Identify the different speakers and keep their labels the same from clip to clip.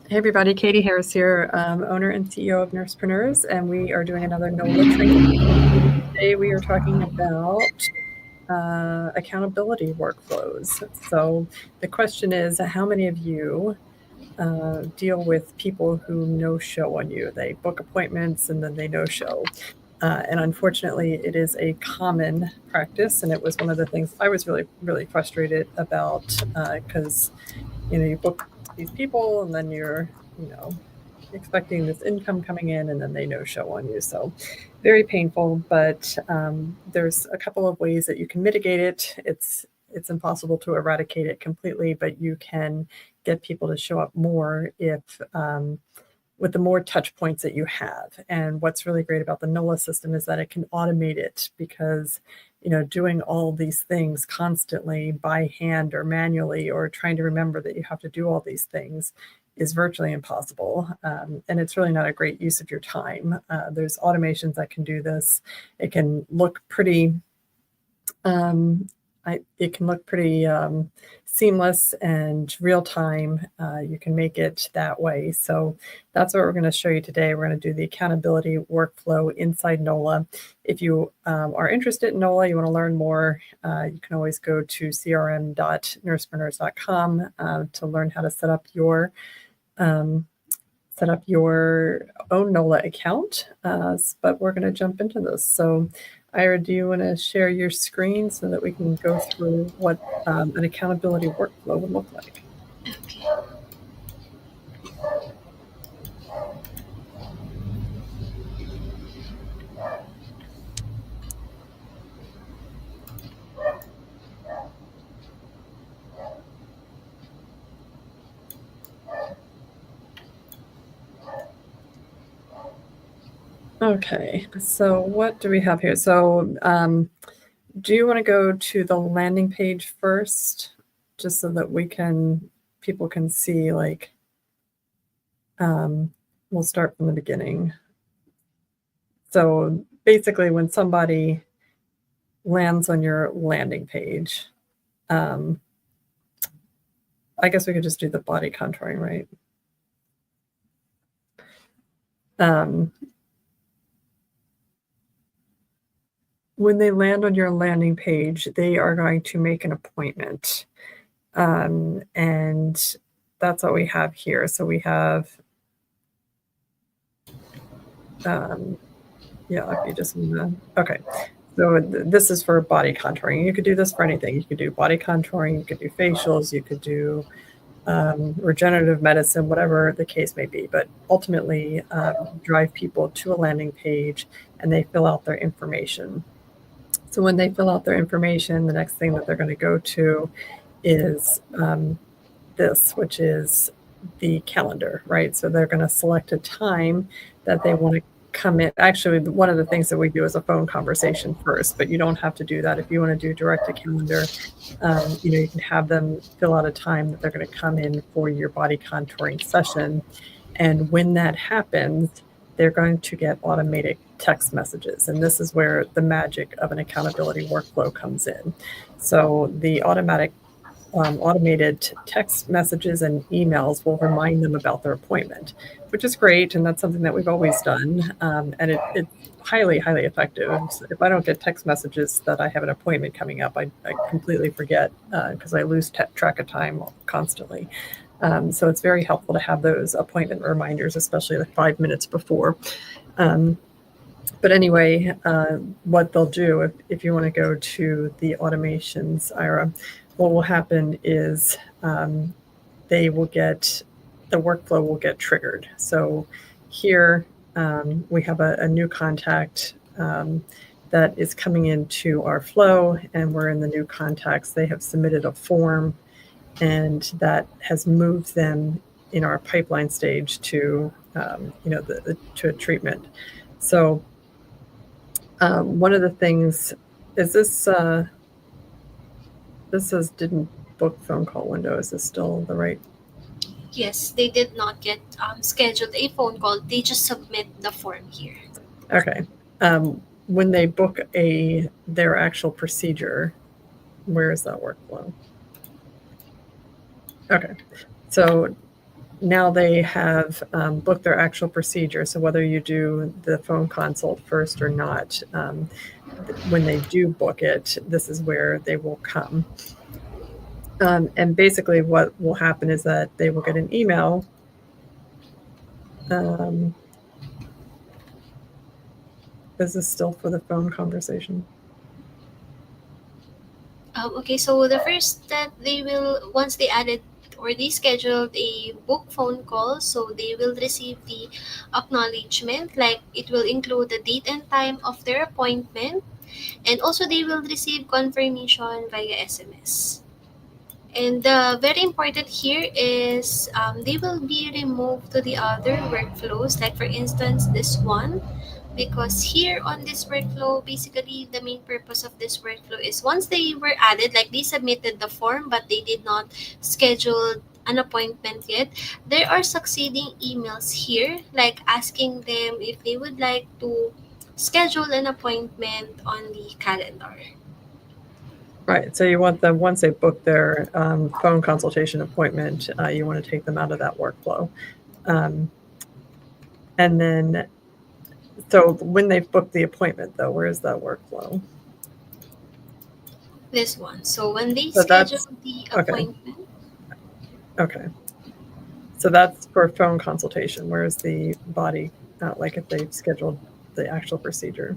Speaker 1: Hey everybody, Catie Harris here, owner and CEO of NursePreneurs, and we are doing another NOLA training. Today we are talking about accountability workflows. So the question is, how many of you deal with people who no-show on you? They book appointments and then they no-show. And unfortunately, it is a common practice, and it was one of the things I was really, really frustrated about because, you book these people and then you're, expecting this income coming in and then they no-show on you. So very painful, but there's a couple of ways that you can mitigate it. It's impossible to eradicate it completely, but you can get people to show up more if with the more touch points that you have. And what's really great about the NOLA system is that it can automate it, because doing all these things constantly by hand or manually, or trying to remember that you have to do all these things, is virtually impossible. And it's really not a great use of your time. There's automations that can do this. It can look pretty seamless and real time. You can make it that way. So that's what we're going to show you today. We're going to do the accountability workflow inside NOLA. If you are interested in NOLA, you want to learn more, you can always go to crm.nursepreneurs.com to learn how to set up your own NOLA account. But we're going to jump into this. So Ira, do you want to share your screen so that we can go through what an accountability workflow would look like?
Speaker 2: Okay.
Speaker 1: Okay, so what do we have here? So do you want to go to the landing page first, just so that people can see, like, we'll start from the beginning. So basically, when somebody lands on your landing page, I guess we could just do the body contouring, right? When they land on your landing page, they are going to make an appointment. And that's what we have here. So we have, if you just want to, okay. So this is for body contouring. You could do this for anything. You could do body contouring, you could do facials, you could do regenerative medicine, whatever the case may be. But ultimately, drive people to a landing page and they fill out their information. So when they fill out their information, the next thing that they're going to go to is this, which is the calendar, right? So they're going to select a time that they want to come in. Actually, one of the things that we do is a phone conversation first, but you don't have to do that. If you want to do direct to calendar, you can have them fill out a time that they're going to come in for your body contouring session. And when that happens, they're going to get automated text messages. And this is where the magic of an accountability workflow comes in. So the automated text messages and emails will remind them about their appointment, which is great. And that's something that we've always done. And it's highly, highly effective. So if I don't get text messages that I have an appointment coming up, I completely forget, because I lose track of time constantly. So it's very helpful to have those appointment reminders, especially like 5 minutes before. But anyway, what they'll do, if you want to go to the automations, Ira, what will happen is the workflow will get triggered. So here we have a new contact that is coming into our flow, and we're in the new contacts. They have submitted a form, and that has moved them in our pipeline stage to to a treatment. So one of the things is this. This says didn't book phone call window. Is this still the right?
Speaker 2: Yes, they did not get scheduled a phone call. They just submit the form here.
Speaker 1: Okay. When they book their actual procedure, where is that workflow? Okay. So now they have booked their actual procedure. So whether you do the phone consult first or not, when they do book it, this is where they will come. And basically what will happen is that they will get an email. Is this still for the phone conversation?
Speaker 2: Okay, so the first that they will, once they added or they scheduled a book phone call, so they will receive the acknowledgement, like it will include the date and time of their appointment, and also they will receive confirmation via SMS. And very important here is they will be removed to the other workflows, like for instance this one, because here on this workflow, basically the main purpose of this workflow is once they were added, like they submitted the form but they did not schedule an appointment yet, there are succeeding emails here like asking them if they would like to schedule an appointment on the calendar.
Speaker 1: Right. So you want them, once they book their phone consultation appointment, you want to take them out of that workflow. And then, so when they've booked the appointment, though, where is that workflow?
Speaker 2: This one. So when they
Speaker 1: So
Speaker 2: schedule
Speaker 1: that's
Speaker 2: the
Speaker 1: okay.
Speaker 2: appointment,
Speaker 1: Okay. So that's for phone consultation. Where's the body, like if they've scheduled the actual procedure?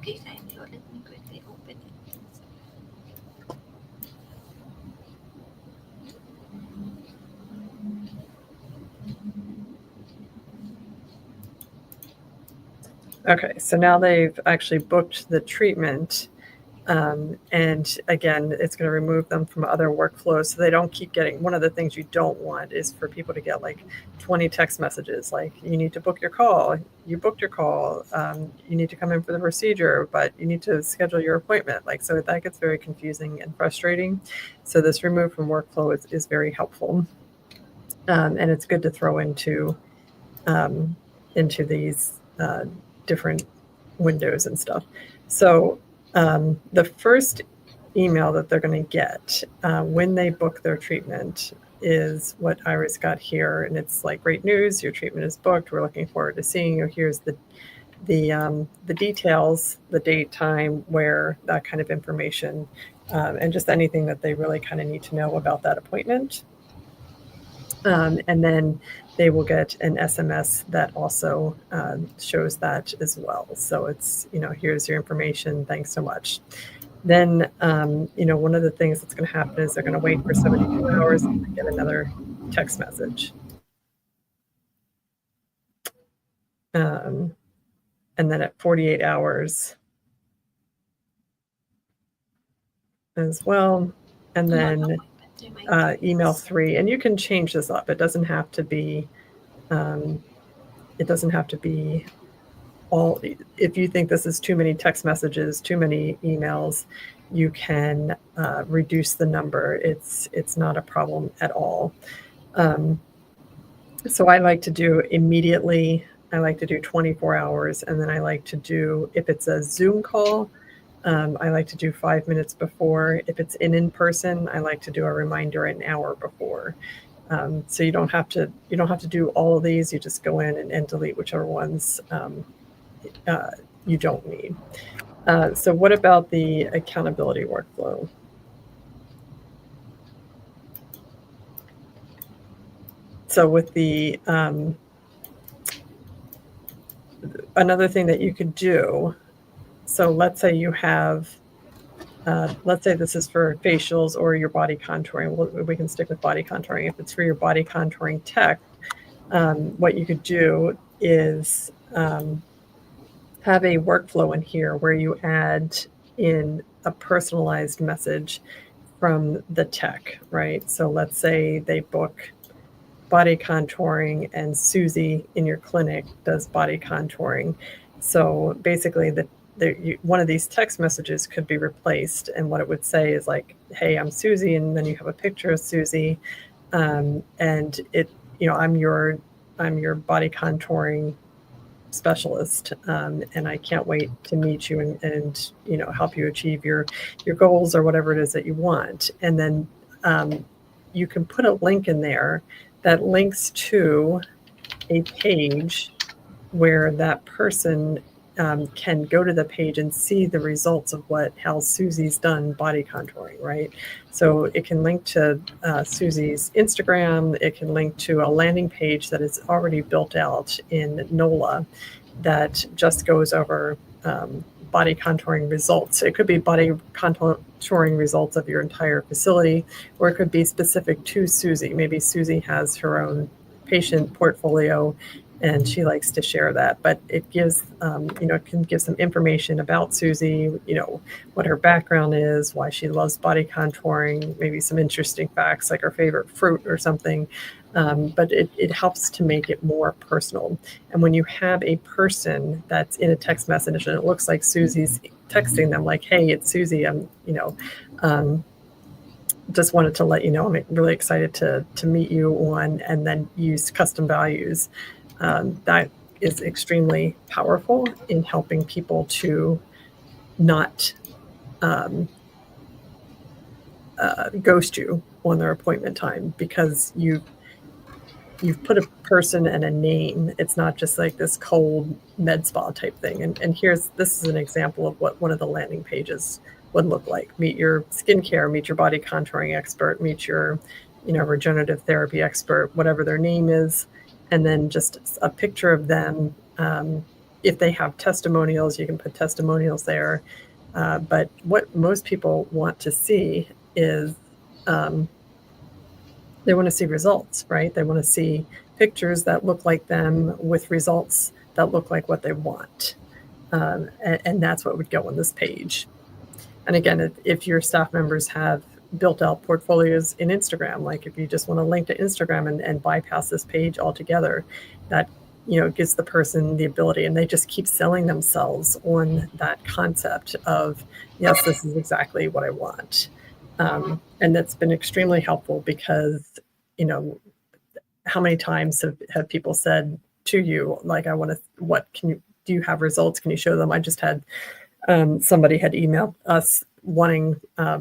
Speaker 2: okay, fine. So let me quickly open it.
Speaker 1: Okay, so now they've actually booked the treatment. And again, it's going to remove them from other workflows so they don't keep getting. One of the things you don't want is for people to get like 20 text messages like, you need to book your call, you booked your call, you need to come in for the procedure, but you need to schedule your appointment. Like, so that gets very confusing and frustrating. So this remove from workflow is very helpful. And it's good to throw into these different windows and stuff. So the first email that they're going to get when they book their treatment is what Iris got here, and it's like, great news, your treatment is booked. We're looking forward to seeing you. Here's the details, the date, time, where, that kind of information, and just anything that they really kind of need to know about that appointment. And then they will get an SMS that also shows that as well. So it's, here's your information. Thanks so much. Then, one of the things that's going to happen is they're going to wait for 72 hours and get another text message. And then at 48 hours as well. And then email 3, and you can change this up. It doesn't have to be all. If you think this is too many text messages, too many emails, you can reduce the number. It's not a problem at all. So I like to do immediately. I like to do 24 hours, and then I like to do, if it's a Zoom call, I like to do 5 minutes before. If it's in person, I like to do a reminder an hour before. So you don't have to do all of these. You just go in and delete whichever ones you don't need. So what about the accountability workflow? So with the another thing that you could do, so let's say you have, let's say this is for facials or your body contouring. We can stick with body contouring. If it's for your body contouring tech, what you could do is have a workflow in here where you add in a personalized message from the tech, right? So let's say they book body contouring and Susie in your clinic does body contouring. So basically one of these text messages could be replaced, and what it would say is like, hey, I'm Susie, and then you have a picture of Susie, and it, I'm your body contouring specialist, and I can't wait to meet you and help you achieve your goals or whatever it is that you want. And then you can put a link in there that links to a page where that person can go to the page and see the results of how Susie's done body contouring, right? So it can link to Susie's Instagram. It can link to a landing page that is already built out in NOLA that just goes over body contouring results. It could be body contouring results of your entire facility, or it could be specific to Susie. Maybe Susie has her own patient portfolio and she likes to share that. But it gives, it can give some information about Susie, what her background is, why she loves body contouring, maybe some interesting facts like her favorite fruit or something. But it helps to make it more personal. And when you have a person that's in a text message and it looks like Susie's texting them like, hey, it's Susie, I'm, just wanted to let you know I'm really excited to meet you on, and then use custom values. That is extremely powerful in helping people to not ghost you on their appointment time, because you've put a person and a name. It's not just like this cold med spa type thing. And this is an example of what one of the landing pages would look like. Meet your skincare, meet your body contouring expert, meet your, regenerative therapy expert, whatever their name is. And then just a picture of them. If they have testimonials, you can put testimonials there. But what most people want to see is, they want to see results, right? They want to see pictures that look like them with results that look like what they want. And that's what would go on this page. And again, if your staff members have built out portfolios in Instagram, like if you just want to link to Instagram and bypass this page altogether, that gives the person the ability, and they just keep selling themselves on that concept of, yes, this is exactly what I want. And that's been extremely helpful because, how many times have people said to you, like, do you have results? Can you show them? I just had somebody had emailed us wanting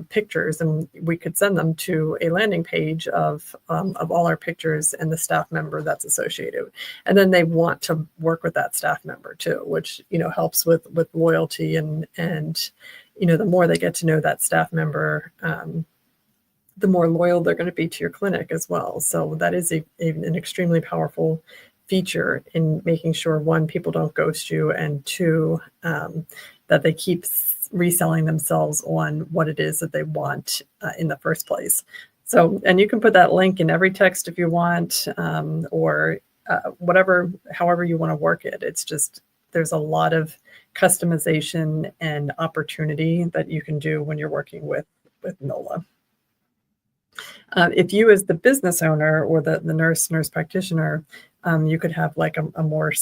Speaker 1: pictures, and we could send them to a landing page of all our pictures and the staff member that's associated. And then they want to work with that staff member too, which, helps with loyalty and, the more they get to know that staff member, the more loyal they're going to be to your clinic as well. So that is an extremely powerful feature in making sure, one, people don't ghost you, and two, that they keep reselling themselves on what it is that they want in the first place. So, and you can put that link in every text if you want, or however you want to work it. It's just, there's a lot of customization and opportunity that you can do when you're working with NOLA. If you, as the business owner or the nurse practitioner, you could have like a more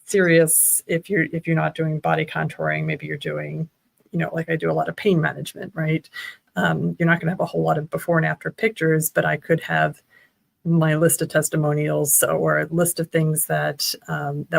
Speaker 1: serious, if you're not doing body contouring, maybe you're doing, like I do a lot of pain management, right? You're not going to have a whole lot of before and after pictures, but I could have my list of testimonials or a list of things that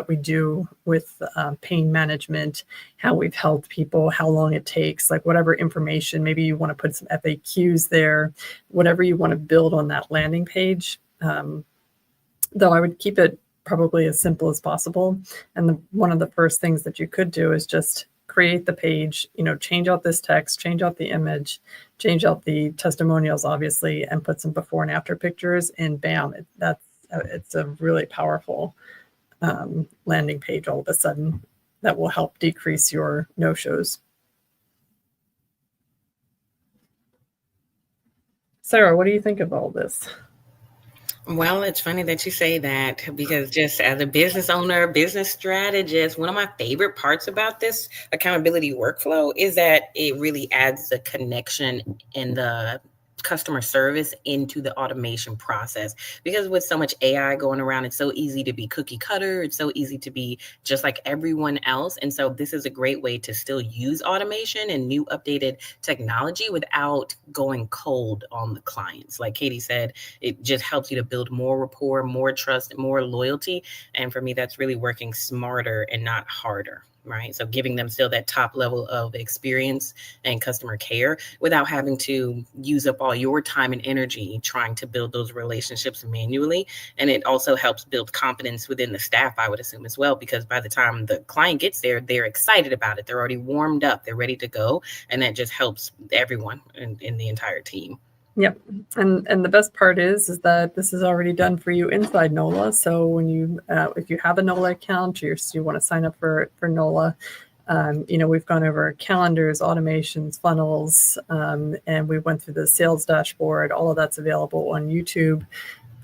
Speaker 1: we do with pain management, how we've helped people, how long it takes, like whatever information. Maybe you want to put some FAQs there, whatever you want to build on that landing page. Though I would keep it probably as simple as possible. And one of the first things that you could do is just create the page, change out this text, change out the image, change out the testimonials, obviously, and put some before and after pictures, and bam, it's a really powerful landing page all of a sudden that will help decrease your no-shows. Sarah, what do you think of all this?
Speaker 3: Well, it's funny that you say that, because just as a business owner, business strategist, one of my favorite parts about this accountability workflow is that it really adds the connection and the customer service into the automation process. Because with so much AI going around, it's so easy to be cookie cutter. It's so easy to be just like everyone else. And so this is a great way to still use automation and new updated technology without going cold on the clients. Like Catie said, it just helps you to build more rapport, more trust, more loyalty. And for me, that's really working smarter and not harder, right? So giving them still that top level of experience and customer care without having to use up all your time and energy trying to build those relationships manually. And it also helps build confidence within the staff, I would assume as well, because by the time the client gets there, they're excited about it. They're already warmed up. They're ready to go. And that just helps everyone in the entire team.
Speaker 1: Yep. And the best part is that this is already done for you inside NOLA. So when you, if you have a NOLA account, or you want to sign up for NOLA, we've gone over calendars, automations, funnels, and we went through the sales dashboard. All of that's available on YouTube.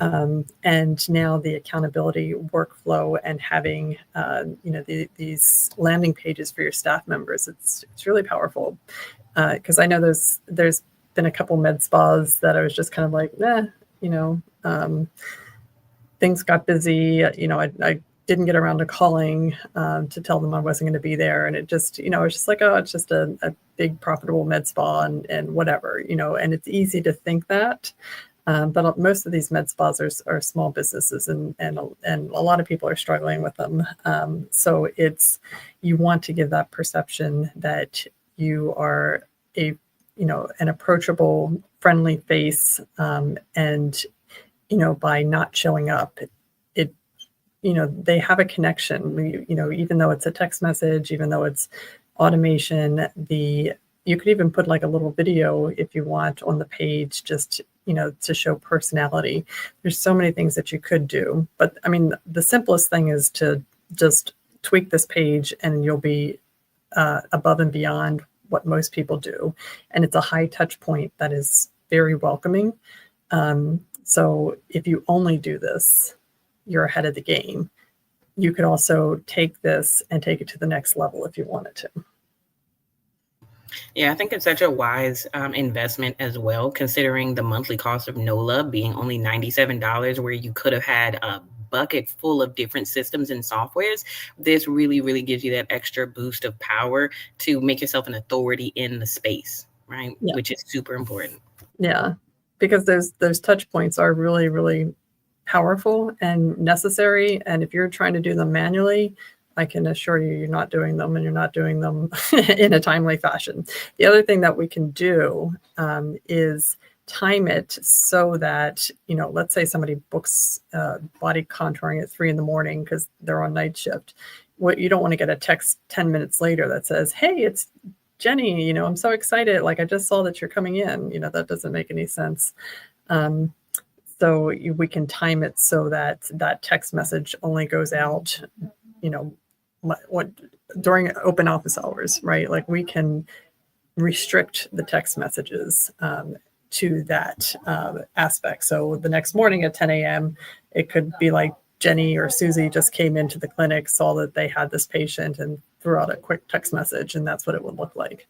Speaker 1: And now the accountability workflow and having, these landing pages for your staff members, it's really powerful. Because I know there's been a couple med spas that I was just kind of like, things got busy. I didn't get around to calling to tell them I wasn't going to be there. And it just, it was just like, oh, it's just a big profitable med spa and whatever, and it's easy to think that. But most of these med spas are small businesses and a lot of people are struggling with them. So you want to give that perception that you are an approachable, friendly face. And by not showing up, they have a connection, even though it's a text message, even though it's automation, you could even put like a little video if you want on the page, just, to show personality. There's so many things that you could do, but I mean, the simplest thing is to just tweak this page and you'll be above and beyond what most people do. And it's a high touch point that is very welcoming. So if you only do this, you're ahead of the game. You could also take this and take it to the next level if you wanted to.
Speaker 3: Yeah, I think it's such a wise investment as well, considering the monthly cost of NOLA being only $97, where you could have had a bucket full of different systems and softwares. This really, really gives you that extra boost of power to make yourself an authority in the space, right? Yeah. Which is super important.
Speaker 1: Yeah, because those touch points are really, really powerful and necessary. And if you're trying to do them manually, I can assure you, you're not doing them, and you're not doing them in a timely fashion. The other thing that we can do is time it so that, let's say somebody books body contouring at 3 a.m. because they're on night shift. You don't want to get a text 10 minutes later that says, "Hey, it's Jenny, I'm so excited. Like, I just saw that you're coming in." That doesn't make any sense. So we can time it so that text message only goes out, during open office hours, right? Like, we can restrict the text messages to that aspect. So the next morning at 10 a.m., it could be like Jenny or Susie just came into the clinic, saw that they had this patient, and threw out a quick text message, and that's what it would look like.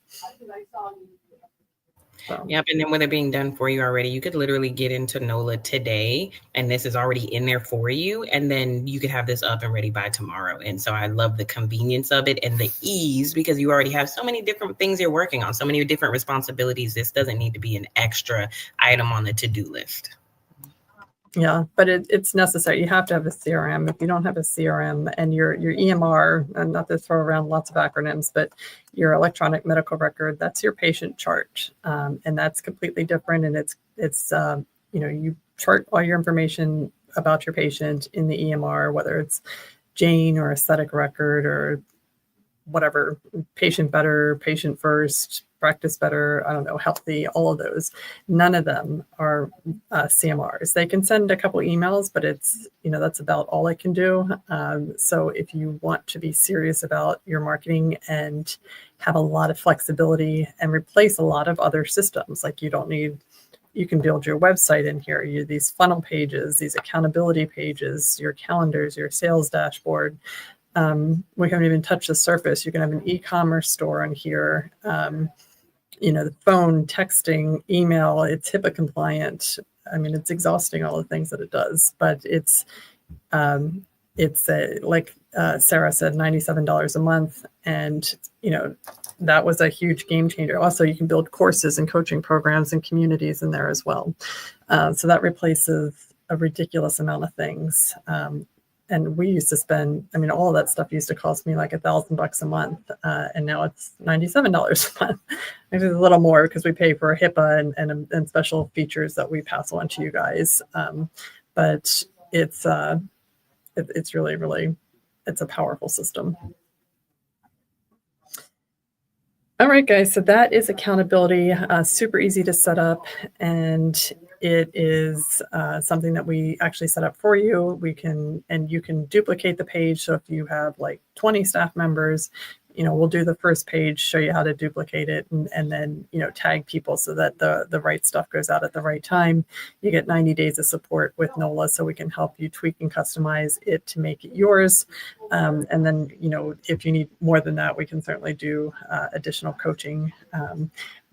Speaker 1: So.
Speaker 3: Yep. And then with it being done for you already, you could literally get into NOLA today, and this is already in there for you. And then you could have this up and ready by tomorrow. And so I love the convenience of it and the ease, because you already have so many different things you're working on, so many different responsibilities. This doesn't need to be an extra item on the to-do list.
Speaker 1: Yeah, but it's necessary. You have to have a CRM. If you don't have a CRM and your EMR, and not to throw around lots of acronyms, but your electronic medical record, that's your patient chart, and that's completely different. And it's you chart all your information about your patient in the EMR, whether it's Jane or aesthetic record or whatever, patient better, patient first, practice better, I don't know, healthy, all of those. None of them are CMRs. They can send a couple emails, but it's, that's about all it can do. So if you want to be serious about your marketing and have a lot of flexibility and replace a lot of other systems, like you can build your website in here, these funnel pages, these accountability pages, your calendars, your sales dashboard. We haven't even touched the surface. You can have an e-commerce store on here. The phone, texting, email, it's HIPAA compliant. I mean, it's exhausting, all the things that it does, but it's like Sarah said, $97 a month. And, that was a huge game changer. Also, you can build courses and coaching programs and communities in there as well. So that replaces a ridiculous amount of things. and we used to spend, I mean, all of that stuff used to cost me like $1,000 a month. And now it's $97 a month. Maybe a little more because we pay for HIPAA and special features that we pass on to you guys. But it's really, really, it's a powerful system. All right, guys, so that is accountability, super easy to set up, and it is something that we actually set up for you. You can duplicate the page. So if you have like 20 staff members, we'll do the first page, show you how to duplicate it, and then, tag people so that the right stuff goes out at the right time. You get 90 days of support with NOLA, so we can help you tweak and customize it to make it yours. And then, if you need more than that, we can certainly do additional coaching.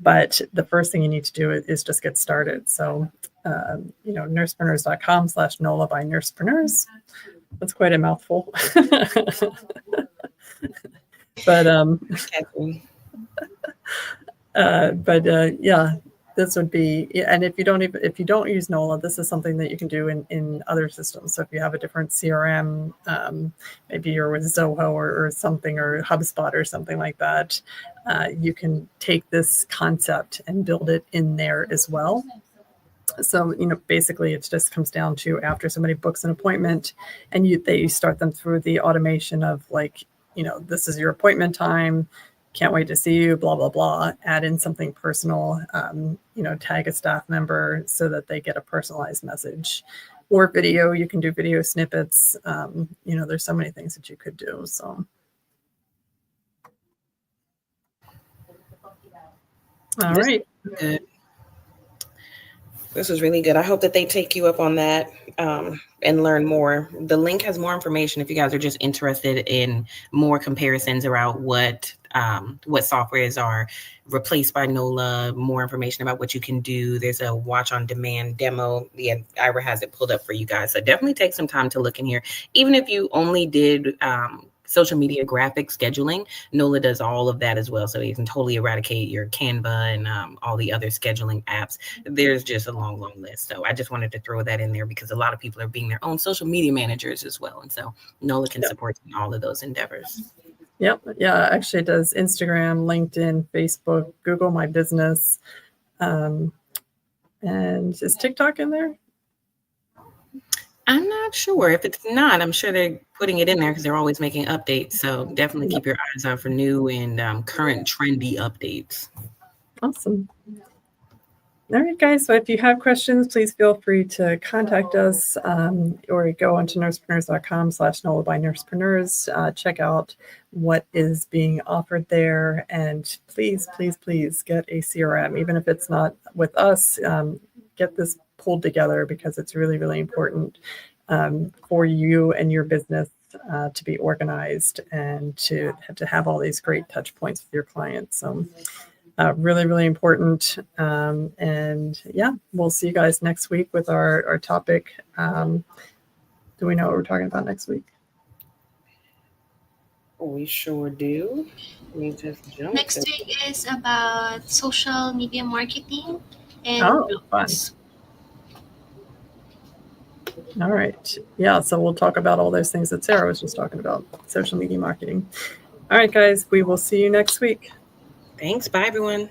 Speaker 1: But the first thing you need to do is just get started. So, nursepreneurs.com/NOLA by NursePreneurs. That's quite a mouthful. But yeah, this would be, and if you don't use NOLA, this is something that you can do in other systems. So if you have a different CRM, maybe you're with Zoho or something, or HubSpot or something like that, you can take this concept and build it in there as well. So, basically it just comes down to, after somebody books an appointment and you start them through the automation of like, this is your appointment time. Can't wait to see you, blah, blah, blah. Add in something personal, tag a staff member so that they get a personalized message. Or video, you can do video snippets. There's so many things that you could do. So, all right.
Speaker 3: Good. This is really good. I hope that they take you up on that and learn more. The link has more information if you guys are just interested in more comparisons around what softwares are replaced by NOLA, more information about what you can do. There's a watch on demand demo. Yeah, Ira has it pulled up for you guys. So definitely take some time to look in here. Even if you only did social media graphic scheduling, NOLA does all of that as well. So you can totally eradicate your Canva and all the other scheduling apps. There's just a long, long list. So I just wanted to throw that in there because a lot of people are being their own social media managers as well. And so NOLA can support all of those endeavors.
Speaker 1: Yep. Yeah, actually it does Instagram, LinkedIn, Facebook, Google My Business. And is TikTok in there?
Speaker 3: I'm not sure. If it's not, I'm sure they're putting it in there because they're always making updates. So definitely keep your eyes out for new and current trendy updates.
Speaker 1: Awesome. All right, guys. So if you have questions, please feel free to contact us or go onto nursepreneurs.com/NOLA by NursePreneurs. Check out what is being offered there. And please, please, please get a CRM, even if it's not with us. Get this pulled together because it's really, really important for you and your business to be organized and to have all these great touch points with your clients. So really, really important. And yeah, we'll see you guys next week with our topic. Do we know what we're talking about next week?
Speaker 3: We sure do. We just jump.
Speaker 2: Next week is about social media marketing and
Speaker 1: fun. All right. Yeah, so we'll talk about all those things that Sarah was just talking about, social media marketing. All right, guys, we will see you next week.
Speaker 3: Thanks. Bye, everyone.